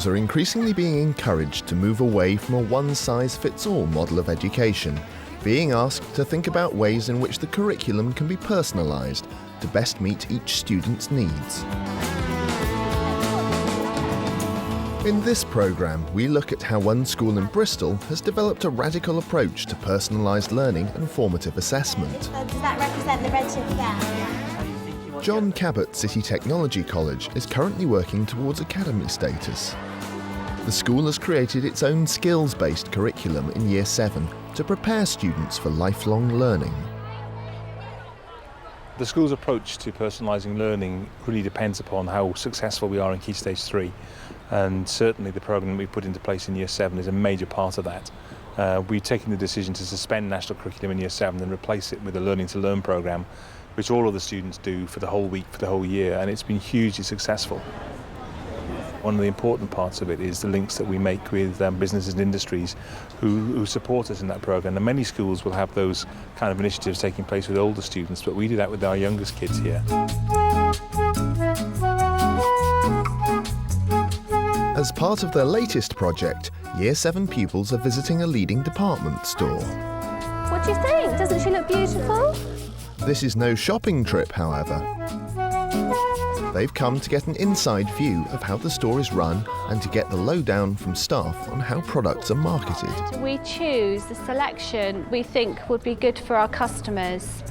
schools are increasingly being encouraged to move away from a one-size-fits-all model of education, being asked to think about ways in which the curriculum can be personalised to best meet each student's needs. In this programme, we look at how one school in Bristol has developed a radical approach to personalised learning and formative assessment. Does that represent the redshift there? John Cabot City Technology College is currently working towards academy status. The school has created its own skills-based curriculum in Year 7 to prepare students for lifelong learning. The school's approach to personalising learning really depends upon how successful we are in Key Stage 3. And certainly the programme we put into place in Year 7 is a major part of that. We've taken the decision to suspend national curriculum in Year 7 and replace it with a Learning to Learn programme, which all of the students do for the whole week, for the whole year, and it's been hugely successful. One of the important parts of it is the links that we make with businesses and industries who support us in that programme. And many schools will have those kind of initiatives taking place with older students, but we do that with our youngest kids here. As part of their latest project, Year 7 pupils are visiting a leading department store. What do you think? Doesn't she look beautiful? This is no shopping trip, however. They've come to get an inside view of how the store is run and to get the lowdown from staff on how products are marketed. We choose the selection we think would be good for our customers.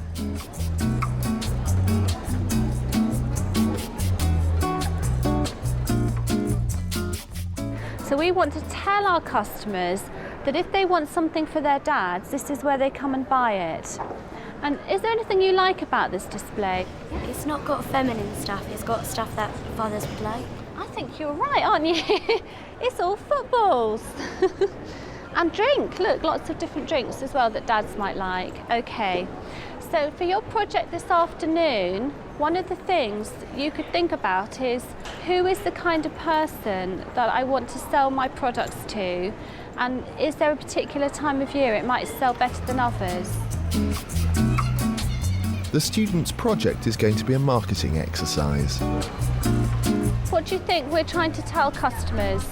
So we want to tell our customers that if they want something for their dads, this is where they come and buy it. And is there anything you like about this display? It's not got feminine stuff, it's got stuff that fathers would like. I think you're right, aren't you? It's all footballs. And drink, look, lots of different drinks as well that dads might like. Okay, so for your project this afternoon, one of the things you could think about is who is the kind of person that I want to sell my products to, and is there a particular time of year it might sell better than others? The students' project is going to be a marketing exercise. What do you think we're trying to tell customers?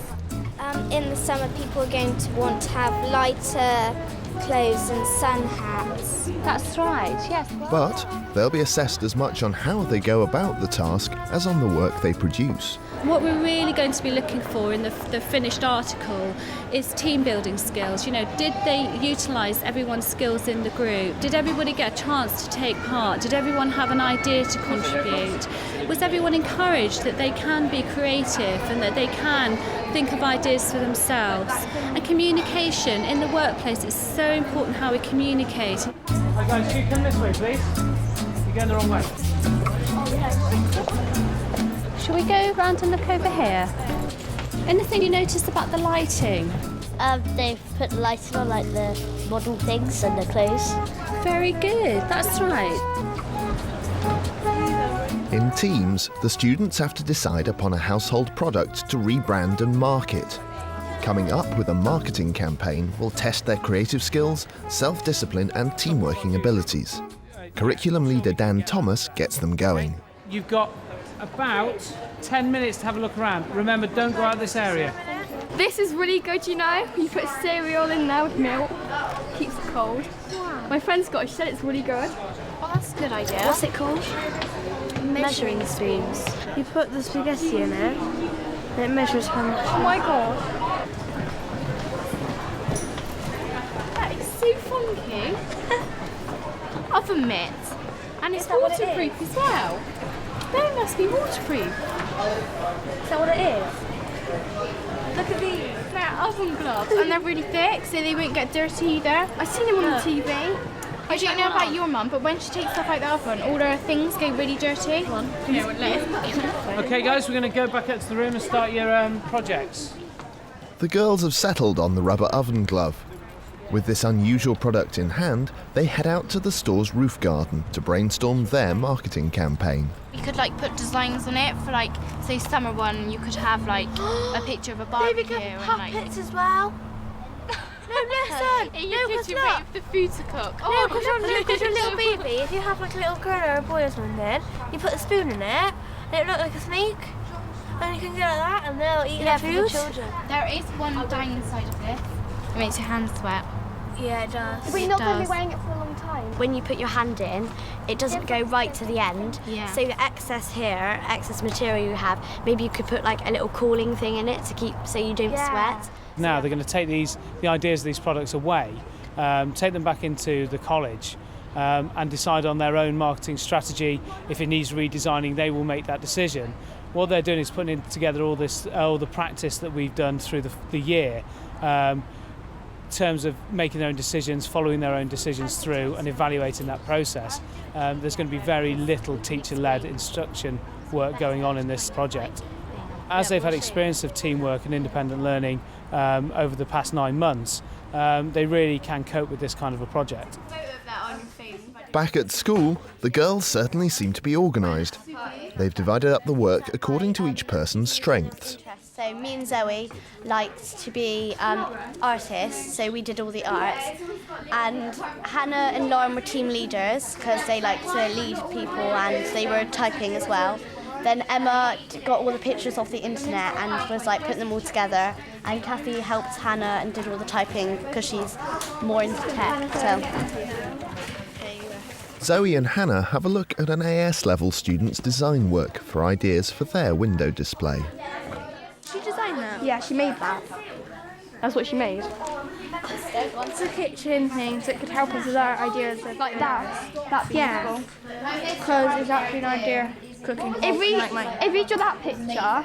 In the summer, people are going to want to have lighter clothes and sun hats. That's right, yes. But they'll be assessed as much on how they go about the task as on the work they produce. What we're really going to be looking for in the finished article is team building skills. You know, did they utilise everyone's skills in the group? Did everybody get a chance to take part? Did everyone have an idea to contribute? Was everyone encouraged that they can be creative and that they can think of ideas for themselves? And communication in the workplace is so important, how we communicate. Hi guys, can you come this way please? You're going the wrong way. Shall we go round and look over here? Anything you noticed about the lighting? They've put the lighting on like the model things and the clothes. Very good, that's right. In teams, the students have to decide upon a household product to rebrand and market. Coming up with a marketing campaign will test their creative skills, self-discipline and teamworking abilities. Curriculum leader Dan Thomas gets them going. You've got about 10 minutes to have a look around. Remember, don't go out this area. This is really good, you know. You put cereal in there with milk, keeps it cold. Wow. My friend's got it, she said it's really good. Well, that's a good idea. What's it called? Measuring spoons. You put the spaghetti in it, and it measures how much. Oh my god. That is so funky. Oven mitt. And it's waterproof as well. They must be waterproof. Is that what it is? Look at these. They're oven gloves and they're really thick so they won't get dirty either. I've seen them on the TV. I don't know about your mum, but when she takes stuff out the oven, all her things go really dirty. Okay guys, we're going to go back up to the room and start your projects. The girls have settled on the rubber oven glove. With this unusual product in hand, they head out to the store's roof garden to brainstorm their marketing campaign. You could like put designs on it for like, say summer one, you could have like a picture of a barbecue. Maybe and puppets as well. No, listen. You because to look. wait for the food to cook. No, because you're a little baby. If you have like a little girl or a boy or something, you put a spoon in it, and it look like a snake. And you can go like that and they'll eat their food. Children. There is one dining side of this. It makes your hands sweat. Yeah, it does. But you're not going to be wearing it for a long time. When you put your hand in, it doesn't go right to the end. Yeah. So the excess material you have, maybe you could put like a little cooling thing in it to keep so you don't sweat. Now they're going to take the ideas of these products away, take them back into the college, and decide on their own marketing strategy. If it needs redesigning, they will make that decision. What they're doing is putting together all the practice that we've done through the year, in terms of making their own decisions, following their own decisions through and evaluating that process. There's going to be very little teacher-led instruction work going on in this project. As they've had experience of teamwork and independent learning over the past 9 months, they really can cope with this kind of a project. Back at school, the girls certainly seem to be organised. They've divided up the work according to each person's strengths. So me and Zoe liked to be artists, so we did all the arts. And Hannah and Lauren were team leaders because they like to lead people and they were typing as well. Then Emma got all the pictures off the internet and was like putting them all together. And Kathy helped Hannah and did all the typing because she's more into tech. So. Zoe and Hannah have a look at an AS level student's design work for ideas for their window display. She designed that? Yeah, she made that. That's what she made. It's a kitchen thing, so it could help us with our ideas of like that. That'd be useful. Because it's actually an idea cooking. If we draw that picture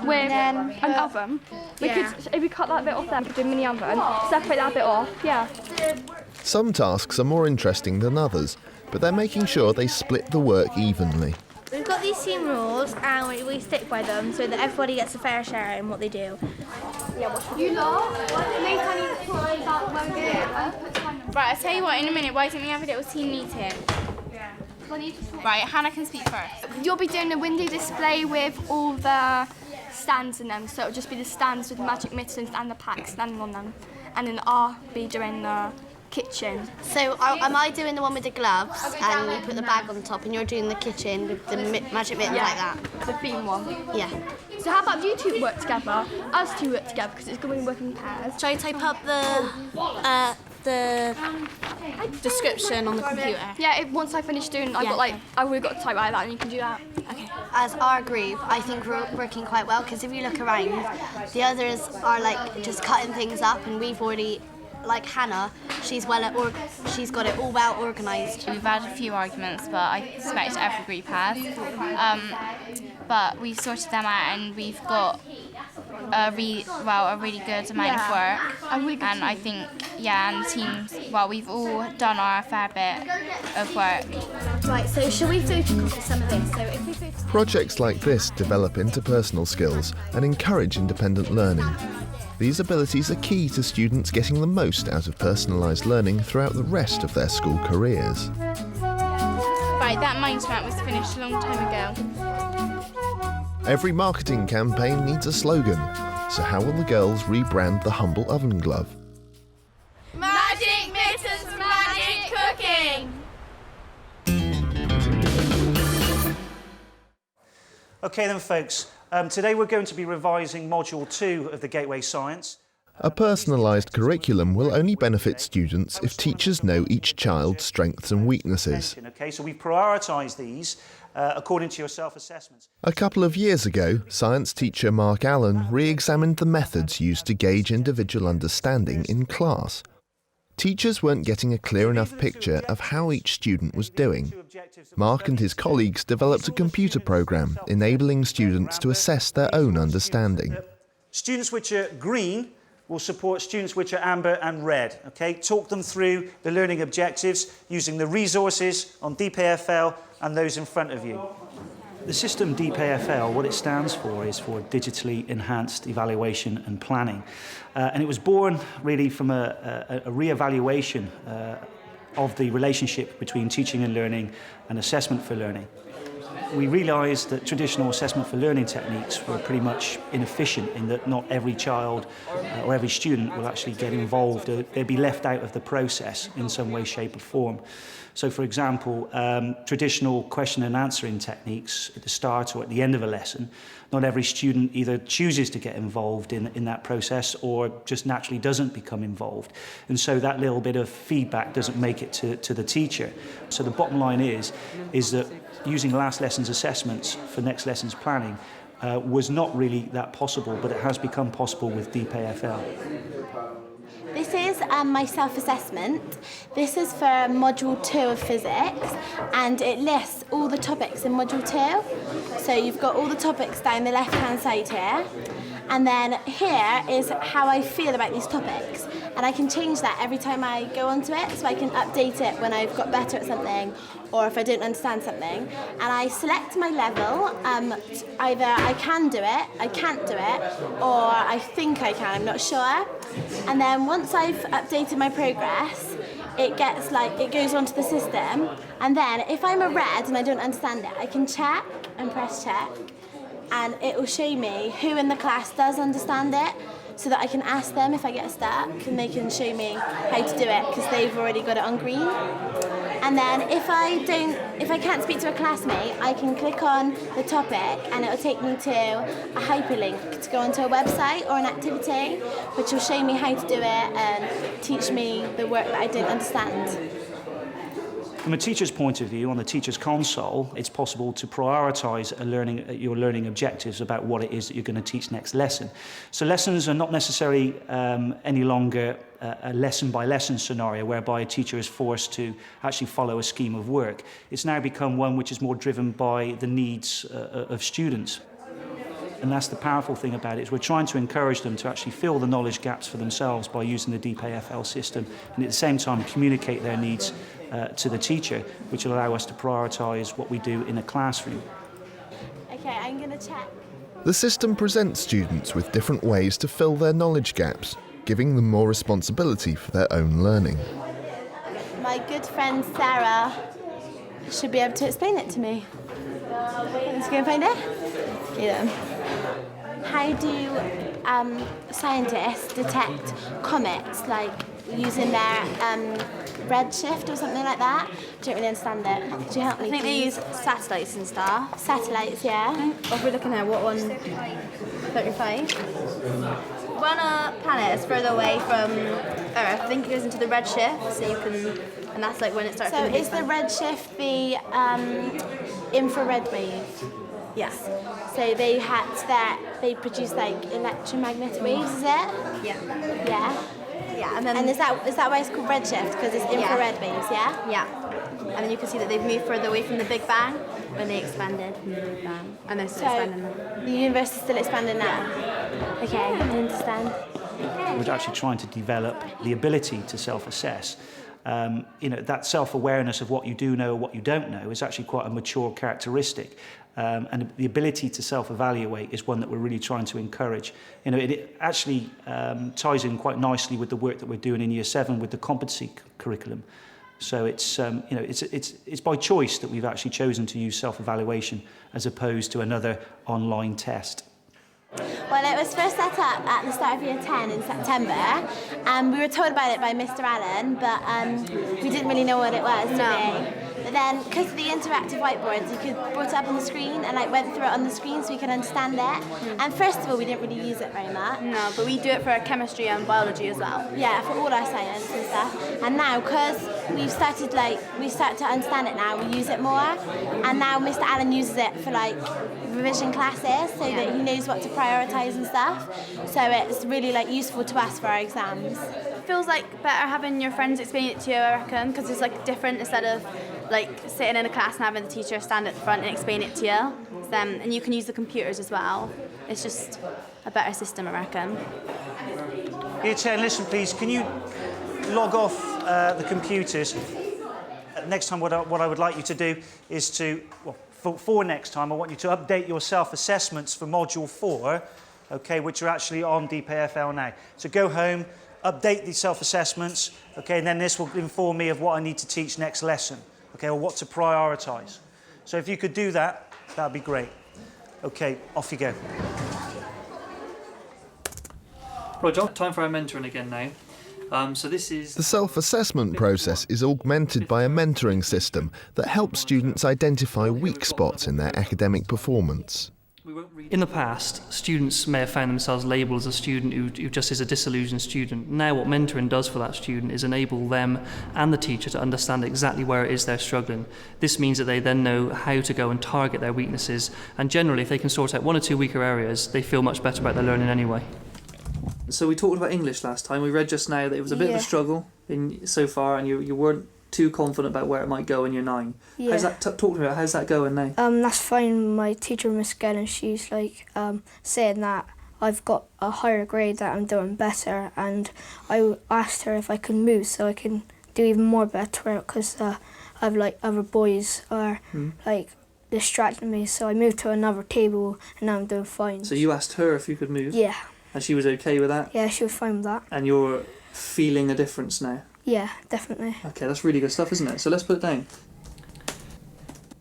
with an oven, we could, if we cut that bit off there, we could do a mini oven, separate that bit off, Some tasks are more interesting than others, but they're making sure they split the work evenly. We've got these team rules and we stick by them so that everybody gets a fair share in what they do. You lot, make any plans about when we Right, I'll tell you what, in a minute, why don't we have a little team meeting? Right, Hannah can speak first. You'll be doing a window display with all the stands in them, so it'll just be the stands with the magic mittens and the packs standing on them. And then I'll be doing the kitchen. So am I doing the one with the gloves and you put the bag on top and you're doing the kitchen with the magic mittens like that? The theme one. Yeah. So how about you two work together, us two work together, because it's going to be working in pairs. Shall I type up the description on the computer? Yeah, once I finish doing, I've really got to type like that and you can do that. Okay. As our group, I think we're working quite well because if you look around, the others are like just cutting things up and we've already, like Hannah, she's got it all well organised. We've had a few arguments, but I suspect every group has. But we've sorted them out and we've got a really good amount of work. And I think, and teams, we've all done our fair bit of work. Right, so shall we photocopy some of this? So if we Projects like this develop interpersonal skills and encourage independent learning. These abilities are key to students getting the most out of personalised learning throughout the rest of their school careers. Right, that mind map was finished a long time ago. Every marketing campaign needs a slogan, so how will the girls rebrand the humble oven glove? Magic Mittens, magic cooking! Okay then folks, today we're going to be revising Module 2 of the Gateway Science. A personalised curriculum will only benefit students if teachers know each child's strengths and weaknesses. Okay, so we've prioritised these according to your self-assessments. A couple of years ago, science teacher Mark Allen re-examined the methods used to gauge individual understanding in class. Teachers weren't getting a clear enough picture of how each student was doing. Mark and his colleagues developed a computer program enabling students to assess their own understanding. Students which are green will support students which are amber and red. Okay, talk them through the learning objectives using the resources on DeepAFL and those in front of you. The system DeepAFL, what it stands for is for Digitally Enhanced Evaluation and Planning. And it was born really from a re-evaluation of the relationship between teaching and learning and assessment for learning. We realised that traditional assessment for learning techniques were pretty much inefficient in that not every child or every student will actually get involved. They'd be left out of the process in some way, shape or form. So, for example, traditional question and answering techniques at the start or at the end of a lesson, not every student either chooses to get involved in that process or just naturally doesn't become involved. And so that little bit of feedback doesn't make it to the teacher. So the bottom line is that using last lesson's assessments for next lesson's planning was not really that possible, but it has become possible with Deep AFL. This is my self-assessment. This is for Module 2 of Physics, and it lists all the topics in Module 2. So you've got all the topics down the left-hand side here, and then here is how I feel about these topics. And I can change that every time I go onto it, so I can update it when I've got better at something or if I don't understand something. And I select my level, either I can do it, I can't do it, or I think I can, I'm not sure. And then once I've updated my progress, it goes onto the system. And then if I'm a red and I don't understand it, I can check and press check. And it will show me who in the class does understand it, so that I can ask them if I get stuck and they can show me how to do it because they've already got it on green. And then if I can't speak to a classmate, I can click on the topic and it will take me to a hyperlink to go onto a website or an activity, which will show me how to do it and teach me the work that I don't understand. From a teacher's point of view, on the teacher's console, it's possible to prioritise your learning objectives about what it is that you're going to teach next lesson. So lessons are not necessarily any longer a lesson-by-lesson scenario whereby a teacher is forced to actually follow a scheme of work. It's now become one which is more driven by the needs of students. And that's the powerful thing about it, is we're trying to encourage them to actually fill the knowledge gaps for themselves by using the Deep AFL system, and at the same time communicate their needs to the teacher, which will allow us to prioritise what we do in a classroom. Okay, I'm going to check. The system presents students with different ways to fill their knowledge gaps, giving them more responsibility for their own learning. My good friend Sarah should be able to explain it to me. Let's go and find it. Okay then. How do scientists detect comets, like using their redshift or something like that? I don't really understand it. Could you help me? I think they use satellites and stuff. Satellites, yeah. If we're looking at what one? 35. When a planet is further away from Earth, I think it goes into the redshift, so you can, and that's like when it starts. So is the redshift the infrared wave? Yes. So they produce like electromagnetic waves, is it? Yeah. Yeah. Yeah, and then is that why it's called redshift? Because it's infrared waves, yeah? Yeah. And then you can see that they've moved further away from the Big Bang when they expanded from the Big Bang. And they're still expanding now. The universe is still expanding now? Yeah. Okay, I understand. We're actually trying to develop the ability to self-assess. That self-awareness of what you do know or what you don't know is actually quite a mature characteristic. And the ability to self-evaluate is one that we're really trying to encourage. It actually ties in quite nicely with the work that we're doing in Year 7 with the competency curriculum. So it's by choice that we've actually chosen to use self-evaluation as opposed to another online test. Well, it was first set up at the start of Year 10 in September, and we were told about it by Mr. Allen, but we didn't really know what it was, did we? But then, because of the interactive whiteboards, you could brought it up on the screen and went through it on the screen so we could understand it. And first of all, we didn't really use it very much. No, but we do it for our chemistry and biology as well. Yeah, for all our science and stuff. And now, because we start to understand it now, we use it more. And now Mr. Allen uses it for revision classes so that he knows what to prioritise and stuff. So it's really useful to us for our exams. It feels better having your friends explain it to you, I reckon, because it's different instead of sitting in a class and having the teacher stand at the front and explain it to you. And you can use the computers as well. It's just a better system, I reckon. Year 10, listen please, can you log off the computers? Next time what I would like you to do is for next time, I want you to update your self-assessments for Module 4, okay, which are actually on Deep AFL now. So go home, update the self-assessments, okay, and then this will inform me of what I need to teach next lesson, okay, or what to prioritise. So if you could do that, That'd be great. Okay, off you go. Right, John, time for our mentoring again now. So this is... The self-assessment process is augmented by a mentoring system that helps students identify weak spots in their academic performance. In the past, students may have found themselves labelled as a student who just is a disillusioned student. Now what mentoring does for that student is enable them and the teacher to understand exactly where it is they're struggling. This means that they then know how to go and target their weaknesses, and generally if they can sort out 1 or 2 weaker areas, they feel much better about their learning anyway. So we talked about English last time. We read just now that it was a bit of a struggle so far, and you weren't too confident about where it might go in year 9. Yeah. How's that? Talk to me about how's that going now? That's fine. My teacher, Miss Gannon, she's like saying that I've got a higher grade, that I'm doing better, and I asked her if I could move so I can do even more better, because I've like other boys are like distracting me, so I moved to another table and now I'm doing fine. So you asked her if you could move? Yeah. And she was okay with that? Yeah, she was fine with that. And you're feeling a difference now? Yeah, definitely. Okay, that's really good stuff, isn't it? So let's put it down.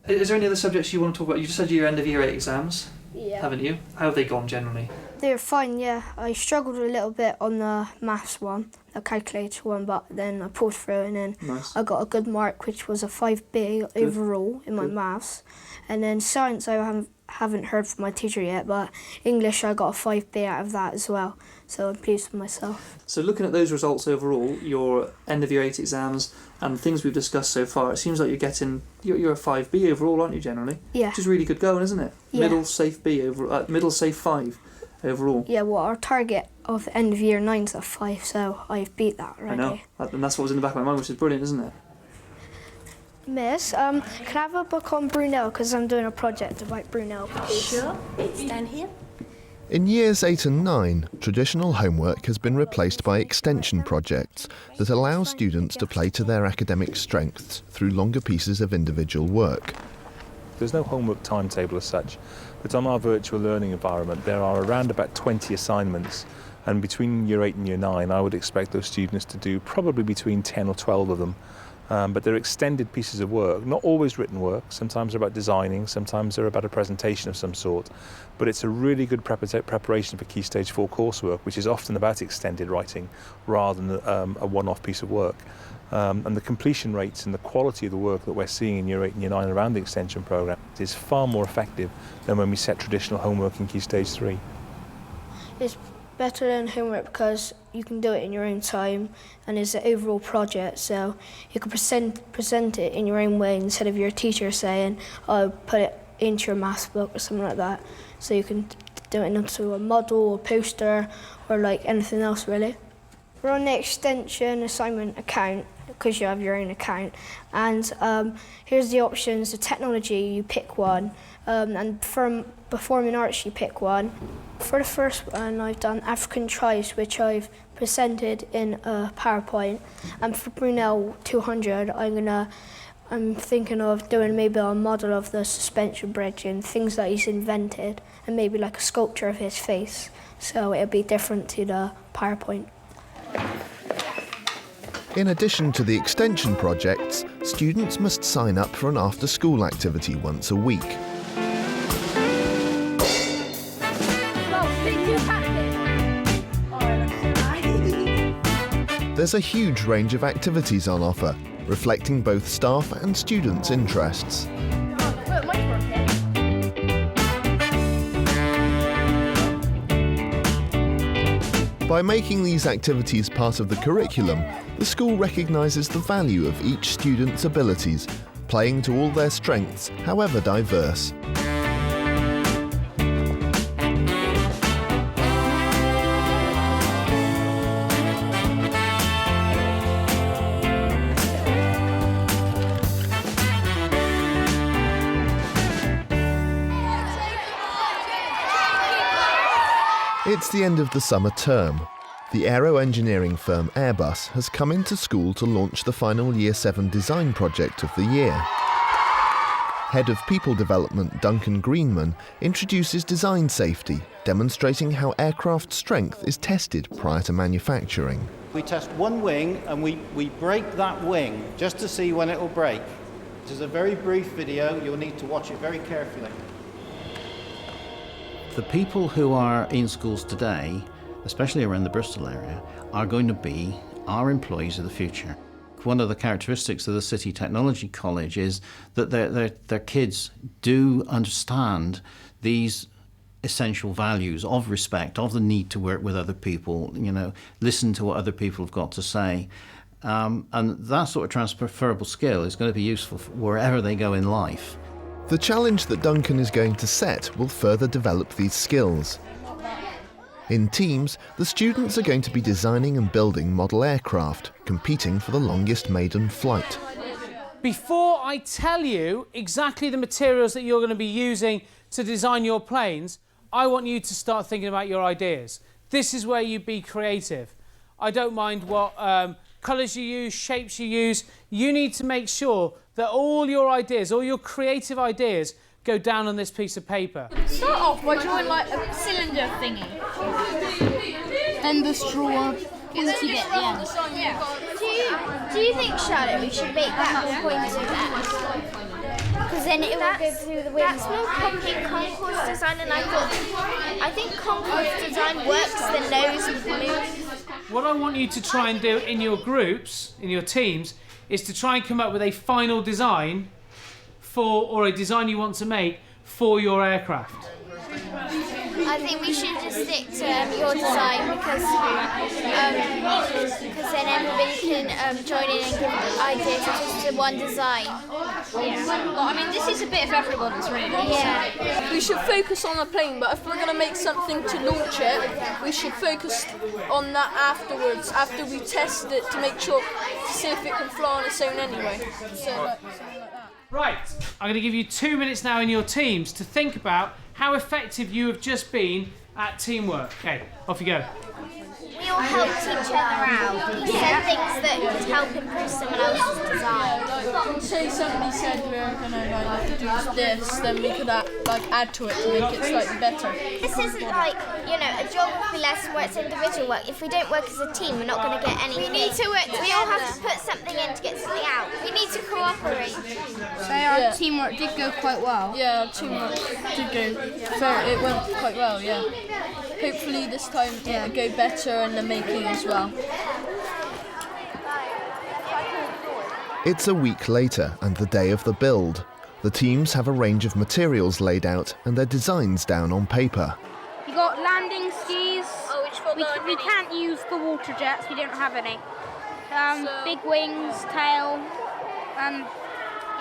Is there any other subjects you want to talk about? You just said your end of year 8 exams, haven't you? How have they gone generally? They were fine, yeah. I struggled a little bit on the maths one, the calculator one, but then I pulled through and then I got a good mark, which was a 5B overall in my maths. And then science I haven't heard from my teacher yet, but English I got a 5B out of that as well, so I'm pleased with myself. So looking at those results overall, your end of year 8 exams and things we've discussed so far, it seems like you're a 5B overall, aren't you, generally? Yeah. Which is really good going, isn't it? Yeah. Middle safe B overall, middle safe 5 overall. Yeah, well, our target of the end of year 9 is a 5, so I've beat that already. I know, and that's what was in the back of my mind, which is brilliant, isn't it? Miss, can I have a book on Brunel, because I'm doing a project about Brunel, please? Sure, it's down here. In years 8 and 9, traditional homework has been replaced by extension projects that allow students to play to their academic strengths through longer pieces of individual work. There's no homework timetable as such, but on our virtual learning environment there are around about 20 assignments, and between year 8 and year 9 I would expect those students to do probably between 10 or 12 of them. But they're extended pieces of work, not always written work. Sometimes they're about designing, sometimes they're about a presentation of some sort. But it's a really good preparation for Key Stage 4 coursework, which is often about extended writing rather than a one-off piece of work. And the completion rates and the quality of the work that we're seeing in year 8 and year 9 around the extension programme is far more effective than when we set traditional homework in Key Stage 3. It's better than homework because you can do it in your own time, and it's an overall project, so you can present it in your own way instead of your teacher saying, oh, put it into your maths book or something like that. So you can do it into a model or poster or like anything else really. We're on the extension assignment account because you have your own account, and here's the options. The technology, you pick one, and from performing arts you pick one. For the first one I've done African tribes, which I've presented in a PowerPoint, and for Brunel 200 I'm thinking of doing maybe a model of the suspension bridge and things that he's invented, and maybe like a sculpture of his face, so it'll be different to the PowerPoint. In addition to the extension projects, students must sign up for an after-school activity once a week. There's a huge range of activities on offer, reflecting both staff and students' interests. By making these activities part of the curriculum, the school recognises the value of each student's abilities, playing to all their strengths, however diverse. It's the end of the summer term. The aero engineering firm Airbus has come into school to launch the final Year 7 design project of the year. Head of People Development Duncan Greenman introduces design safety, demonstrating how aircraft strength is tested prior to manufacturing. We test one wing and we break that wing just to see when it will break. This is a very brief video, you'll need to watch it very carefully. The people who are in schools today, especially around the Bristol area, are going to be our employees of the future. One of the characteristics of the City Technology College is that their kids do understand these essential values of respect, of the need to work with other people, listen to what other people have got to say. And that sort of transferable skill is going to be useful wherever they go in life. The challenge that Duncan is going to set will further develop these skills. In teams, the students are going to be designing and building model aircraft, competing for the longest maiden flight. Before I tell you exactly the materials that you're going to be using to design your planes, I want you to start thinking about your ideas. This is where you be creative. I don't mind what colours you use, shapes you use. You need to make sure that all your ideas, all your creative ideas, go down on this piece of paper. Start off by drawing like a cylinder thingy. And the straw is to get the end. Do you think, Charlotte, we should make that pointed at? Because then it will go through the window. That's more copying concourse design, and I think concourse design works the nose with blue. What I want you to try and do in your groups, in your teams, is to try and come up with a final design or a design you want to make for your aircraft. I think we should just stick to your design because then everybody can join in and give ideas just to one design. Well, I mean, this is a bit of everyone's, really. Yeah. We should focus on the plane, but if we're going to make something to launch it, we should focus on that afterwards, after we test it to make sure, to see if it can fly on its own anyway. So, like that. Right, I'm going to give you 2 minutes now in your teams to think about how effective you have just been at teamwork. Okay, off you go. We all help each other out. We said things that could help improve someone else's design. Say somebody said we're going to do this, then we could add to it to make it slightly better. This isn't like, a geography lesson where it's individual work. If we don't work as a team, we're not going to get anything. We need to work together. We all have to put something in to get something out. We need to cooperate. So our teamwork did go quite well. Yeah, our teamwork did go it went quite well, yeah. Hopefully this time it'll go better in the making as well. It's a week later and the day of the build. The teams have a range of materials laid out and their designs down on paper. You got landing skis. We can't use the water jets. We don't have any. Big wings, tail, and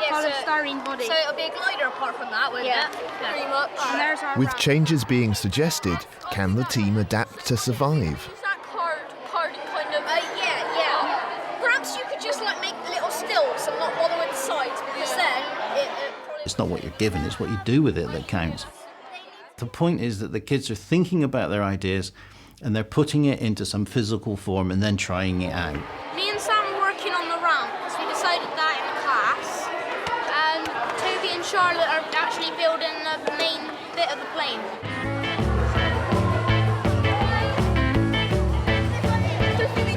polystyrene body. So it'll be a glider apart from that, won't it? Pretty much. And there's our With changes being suggested, can the team adapt to survive? Is that card kind of? Yeah. Perhaps you could just make little stills and not bother with the sides, because then It's not what you're given, it's what you do with it that counts. The point is that the kids are thinking about their ideas and they're putting it into some physical form and then trying it out. Me and Sam were working on the ramp, so we decided that in class. And Toby and Charlotte are actually building the main bit of the plane.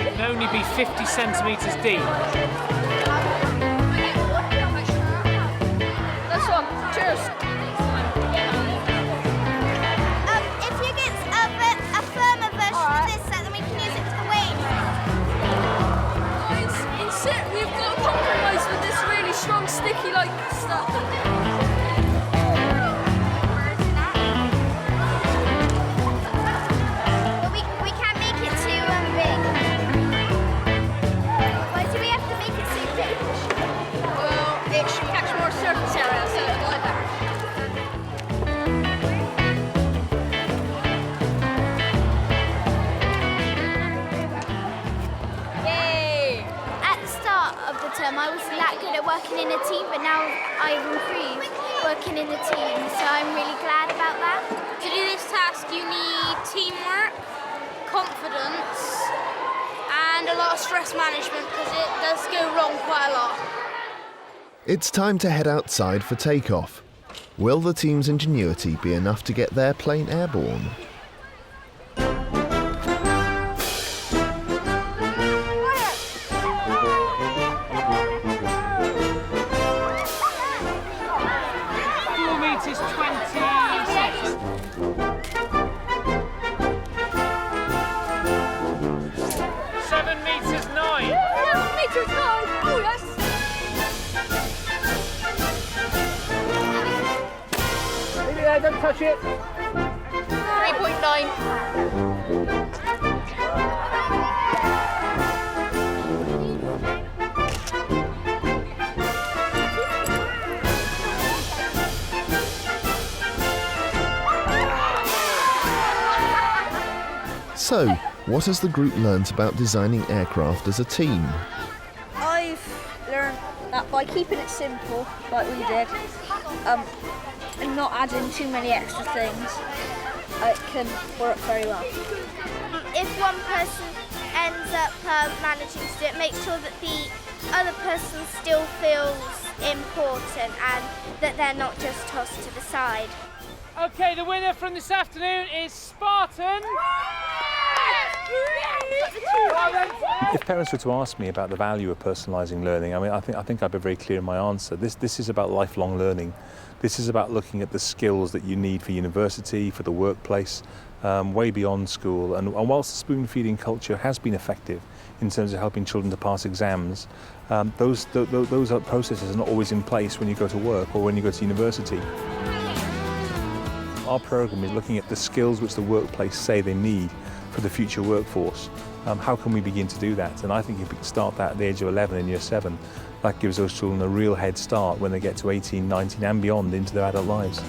It can only be 50 centimetres deep. That's one. Cheers. If you get a firmer version of this set, then we can use it for the wing. Guys, we've got to compromise with this really strong, sticky stuff. But we can't make it too big. Why do we have to make it so big? Well, it should catch more surface area, so it'll glide better. Yay! At the start of the term, I wasn't that good at working in a team, but now I've improved working in a team, so I'm really glad about that. To do this task, you need teamwork, confidence, And a lot of stress management, because it does go wrong quite a lot. It's time to head outside for takeoff. Will the team's ingenuity be enough to get their plane airborne? 2, 5. Oh, yes. Leave it there, don't touch it. 3.9. So, what has the group learnt about designing aircraft as a team? I've learned that by keeping it simple, like we did, and not adding too many extra things, it can work very well. If one person ends up managing to do it, make sure that the other person still feels important and that they're not just tossed to the side. Okay, the winner from this afternoon is Spartan. If parents were to ask me about the value of personalising learning, I think I'd be very clear in my answer. This is about lifelong learning. This is about looking at the skills that you need for university, for the workplace, way beyond school. And whilst the spoon-feeding culture has been effective in terms of helping children to pass exams, those processes are not always in place when you go to work or when you go to university. Our programme is looking at the skills which the workplace say they need for the future workforce. How can we begin to do that? And I think if we can start that at the age of 11 in year 7, that gives those children a real head start when they get to 18, 19 and beyond into their adult lives.